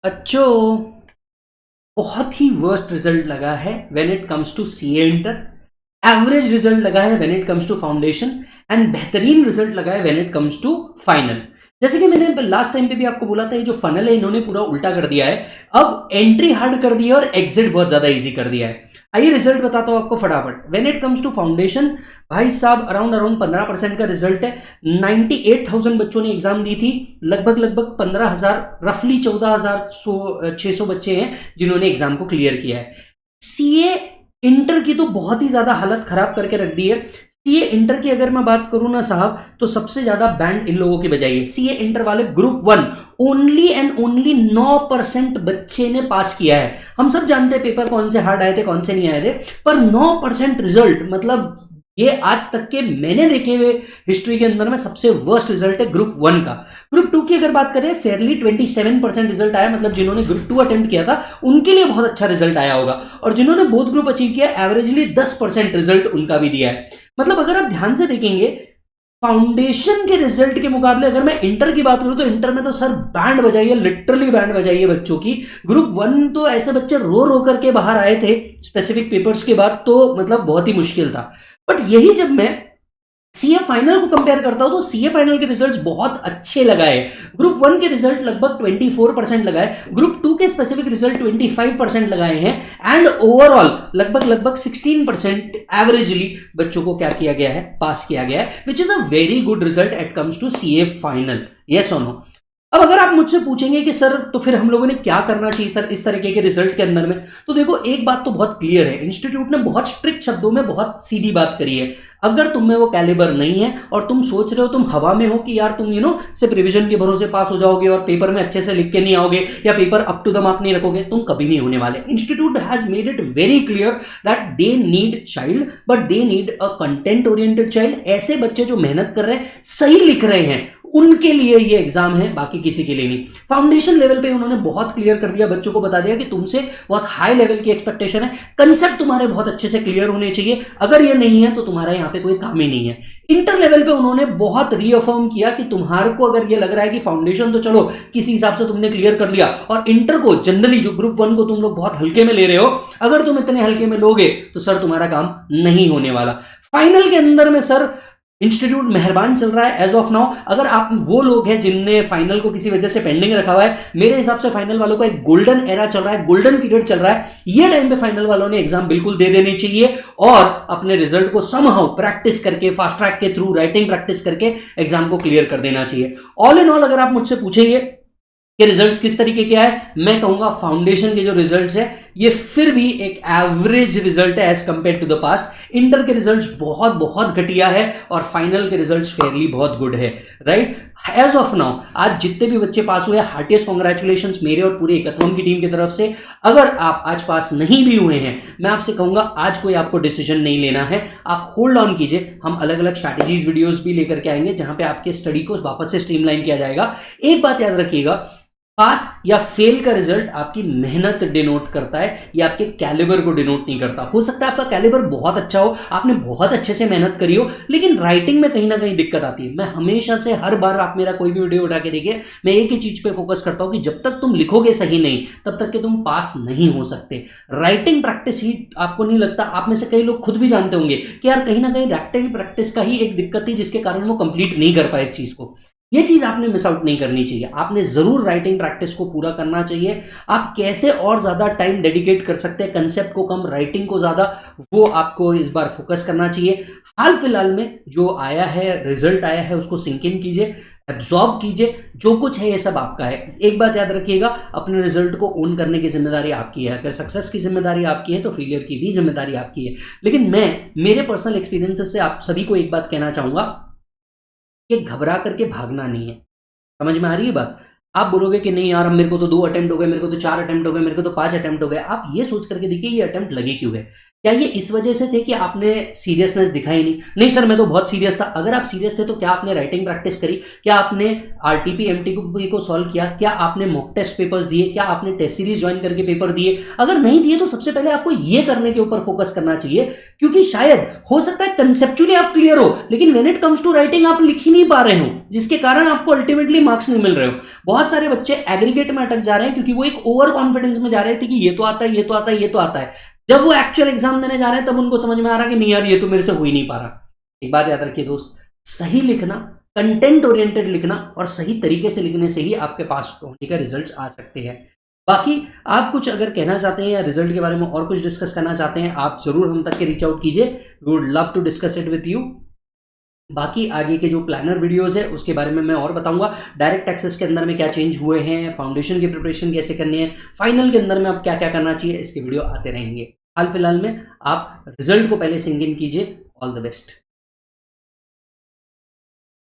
अच्छो बहुत ही worst result लगा है when it comes to CA inter. Average result लगा है when it comes to foundation. And बेहतरीन रिजल्ट लगा है when it comes to final. जैसे कि मैंने लास्ट टाइम पे भी आपको बोला था, ये जो फनल है इन्होंने पूरा उल्टा कर दिया है। अब एंट्री हार्ड कर दिया और एग्जिट बहुत ज्यादा इजी कर दिया है। आइए रिजल्ट बताता हूं आपको फटाफट। When it comes to foundation, भाई साहब अराउंड अराउंड 15% का रिजल्ट है। 98,000 बच्चों ने एग्जाम दी थी। लगभग लगभग 15,000, रफली 14,600 बच्चे हैं जिन्होंने एग्जाम को क्लियर किया है। सीए इंटर की तो बहुत ही ज्यादा हालत खराब करके रख दी है। सीए इंटर की अगर मैं बात करूं ना साहब, तो सबसे ज्यादा बैंड इन लोगों की बजाई है। सीए इंटर वाले ग्रुप 1 ओनली एंड ओनली 9% बच्चे ने पास किया है। हम सब जानते हैं पेपर कौन से हार्ड आए थे कौन से नहीं आए थे, पर 9% रिजल्ट मतलब ये आज तक के मैंने देखे हुए हिस्ट्री के अंदर में सबसे वर्स्ट रिजल्ट है ग्रुप 1 का। ग्रुप 2 की अगर बात करें, फेयरली 27% रिजल्ट आया, मतलब जिन्होंने ग्रुप 2 अटेम्प्ट किया था उनके लिए बहुत अच्छा रिजल्ट आया होगा। और जिन्होंने बोथ ग्रुप अचीव किया, एवरेजली 10% रिजल्ट उनका भी दिया है। मतलब अगर आप ध्यान से देखेंगे, फाउंडेशन के रिजल्ट के मुकाबले अगर मैं इंटर की बात करूं तो इंटर में तो सर बैंड बजाइए, लिटरली बैंड बजाइए बच्चों की। ग्रुप 1 तो ऐसे बच्चे रो रो करके बाहर आए थे स्पेसिफिक पेपर्स के बाद, तो मतलब बहुत ही मुश्किल था। बट यही जब मैं सीए फाइनल को कंपेयर करता हूं तो सीए फाइनल के रिजल्ट्स बहुत अच्छे लगाए। ग्रुप 1 के रिजल्ट लगभग 24% लगाए, ग्रुप 2 के स्पेसिफिक रिजल्ट 25% लगाए हैं। एंड ओवरऑल लगभग लगभग 16% एवरेजली बच्चों को क्या किया गया है, पास किया गया है, which is a very good result it comes to CA final. Yes और नो? अब अगर आप मुझसे पूछेंगे कि सर तो फिर हम लोगों ने क्या करना चाहिए सर इस तरीके के रिजल्ट के अंदर में, तो देखो एक बात तो बहुत क्लियर है, इंस्टीट्यूट ने बहुत स्ट्रिक्ट शब्दों में बहुत सीधी बात करी है। अगर तुम में वो कैलिबर नहीं है और तुम सोच रहे हो, तुम हवा में हो कि यार तुम सिर्फ रिवीजन के भरोसे पास हो जाओगे और पेपर में अच्छे से लिख के नहीं आओगे या paper up to the mark नहीं रखोगे, तुम कभी नहीं होने वाले। Institute has made it very clear that they need child, but they need a content oriented child. ऐसे बच्चे जो मेहनत कर रहे हैं, सही लिख रहे हैं, उनके लिए ये एग्जाम है, बाकी किसी के लिए नहीं। फाउंडेशन लेवल पे उन्होंने बहुत क्लियर कर दिया, बच्चों को बता दिया कि तुमसे बहुत हाई लेवल की एक्सपेक्टेशन है, कंसेप्ट तुम्हारे बहुत अच्छे से क्लियर होने चाहिए, अगर ये नहीं है तो तुम्हारा यहाँ पे कोई काम ही नहीं है। इंटर लेवल पे उन्होंने बहुत रीअफर्म किया कि तुम्हारे को अगर ये लग रहा है कि फाउंडेशन तो चलो किसी हिसाब से तुमने क्लियर कर लिया, और इंटर को जनरली जो ग्रुप 1 को तुम लोग बहुत हल्के में ले रहे हो, अगर तुम इतने हल्के में लोगे तो सर तुम्हारा काम नहीं होने वाला। फाइनल के अंदर में सर इंस्टीट्यूट मेहरबान चल रहा है एज ऑफ नाउ। अगर आप वो लोग हैं जिनने फाइनल को किसी वजह से पेंडिंग रखा हुआ है, मेरे हिसाब से फाइनल वालों का एक गोल्डन एरा चल रहा है, गोल्डन पीरियड चल रहा है। ये टाइम पे फाइनल वालों ने एग्जाम बिल्कुल दे देनी चाहिए और अपने रिजल्ट को समहाउ प्रैक्टिस करके, फास्ट ट्रैक के थ्रू राइटिंग प्रैक्टिस करके एग्जाम को क्लियर कर देना चाहिए। ऑल इन ऑल अगर आप मुझसे पूछेंगे कि रिजल्ट्स किस तरीके के आए, मैं कहूंगा फाउंडेशन के जो रिजल्ट्स है ये फिर भी एक एवरेज रिजल्ट है as compared to the past. Inter के रिजल्ट्स बहुत बहुत घटिया है और फाइनल के रिजल्ट्स फेयरली बहुत गुड है, राइट? एज ऑफ नाउ आज जितने भी बच्चे पास हुए, हार्टिएस्ट कॉन्ग्रेचुलेशंस मेरे और पूरी एकत्वम की टीम की तरफ से। अगर आप आज पास नहीं भी हुए हैं, मैं आपसे कहूंगा आज कोई आपको डिसीजन नहीं लेना है, आप होल्ड ऑन कीजिए। हम अलग अलग स्ट्रैटेजीज वीडियोस भी लेकर के आएंगे जहां पे आपके स्टडी को वापस से स्ट्रीमलाइन किया जाएगा। एक बात याद रखिएगा, पास या फेल का रिजल्ट आपकी मेहनत डिनोट करता है, ये आपके कैलिबर को डिनोट नहीं करता। हो सकता है आपका कैलिबर बहुत अच्छा हो, आपने बहुत अच्छे से मेहनत करी हो, लेकिन राइटिंग में कहीं ना कहीं दिक्कत आती है। मैं हमेशा से, हर बार आप मेरा कोई भी वीडियो उठा के देखिए, मैं एक ही चीज पे फोकस करता हूं कि जब तक तुम लिखोगे सही नहीं, तब तक कि तुम पास नहीं हो सकते। राइटिंग प्रैक्टिस ही, आपको नहीं लगता, आप में से कई लोग खुद भी जानते होंगे कि यार कहीं ना कहीं राइटिंग प्रैक्टिस का ही एक दिक्कत थी जिसके कारण वो कंप्लीट नहीं कर पाए इस चीज को। ये चीज आपने मिस आउट नहीं करनी चाहिए, आपने जरूर राइटिंग प्रैक्टिस को पूरा करना चाहिए। आप कैसे और ज्यादा टाइम डेडिकेट कर सकते हैं, कंसेप्ट को कम राइटिंग को ज्यादा, वो आपको इस बार फोकस करना चाहिए। हाल फिलहाल में जो आया है, रिजल्ट आया है, उसको सिंक इन कीजिए, एब्जॉर्ब कीजिए। जो कुछ है ये सब आपका है। एक बात याद रखिएगा, अपने रिजल्ट को ओन करने की जिम्मेदारी आपकी है। अगर सक्सेस की जिम्मेदारी आपकी है तो फेलियर की भी जिम्मेदारी आपकी है। लेकिन मैं मेरे पर्सनल एक्सपीरियंसेस से आप सभी को एक बात कहना चाहूंगा कि घबरा करके भागना नहीं है। समझ में आ रही है बात? आप बोलोगे कि नहीं यार, मेरे को तो 2 अटेम्प्ट हो गए, मेरे को तो 4 अटेम्प्ट हो गए, मेरे को तो 5 अटेम्प्ट हो गए। आप ये सोच करके देखिए ये अटेम्प्ट लगे क्यों है। क्या ये इस वजह से थे कि आपने सीरियसनेस दिखाई नहीं? नहीं सर, मैं तो बहुत सीरियस था। अगर आप सीरियस थे तो क्या आपने राइटिंग प्रैक्टिस करी? क्या आपने आरटीपी एमटीपी को सॉल्व किया? क्या आपने मॉक टेस्ट पेपर्स दिए? क्या आपने टेस्ट सीरीज ज्वाइन करके पेपर दिए? अगर नहीं दिए तो सबसे पहले आपको ये करने के ऊपर फोकस करना चाहिए, क्योंकि शायद हो सकता है कंसेप्चुअली आप क्लियर हो, लेकिन when it comes to writing आप लिख ही नहीं पा रहे हो, जिसके कारण आपको अल्टीमेटली मार्क्स नहीं मिल रहे हो। बहुत सारे बच्चे एग्रीगेट में अटक जा रहे हैं क्योंकि वो एक ओवर कॉन्फिडेंस में जा रहे थे कि ये तो आता है, ये तो आता है, ये तो आता है। जब वो एक्चुअल एग्जाम देने जा रहे हैं तब उनको समझ में आ रहा है कि नहीं यार, ये तो मेरे से हो ही नहीं पा रहा। एक बात याद रखिए दोस्त, सही लिखना, कंटेंट ओरिएंटेड लिखना और सही तरीके से लिखने से ही आपके पास होने का रिजल्ट्स आ सकते हैं। बाकी आप कुछ अगर कहना चाहते हैं या रिजल्ट के बारे में और कुछ डिस्कस करना चाहते हैं, आप जरूर हम तक के रीच आउट कीजिए। We would love to discuss it with you. बाकी आगे के जो प्लानर वीडियोस है उसके बारे में मैं और बताऊंगा। डायरेक्ट एक्सेस के अंदर में क्या चेंज हुए हैं, फाउंडेशन की प्रिपरेशन कैसे करनी है, फाइनल के अंदर में अब क्या क्या करना चाहिए, इसके वीडियो आते रहेंगे। हाल फिलहाल में आप रिजल्ट को पहले सिंक इन कीजिए। All the best.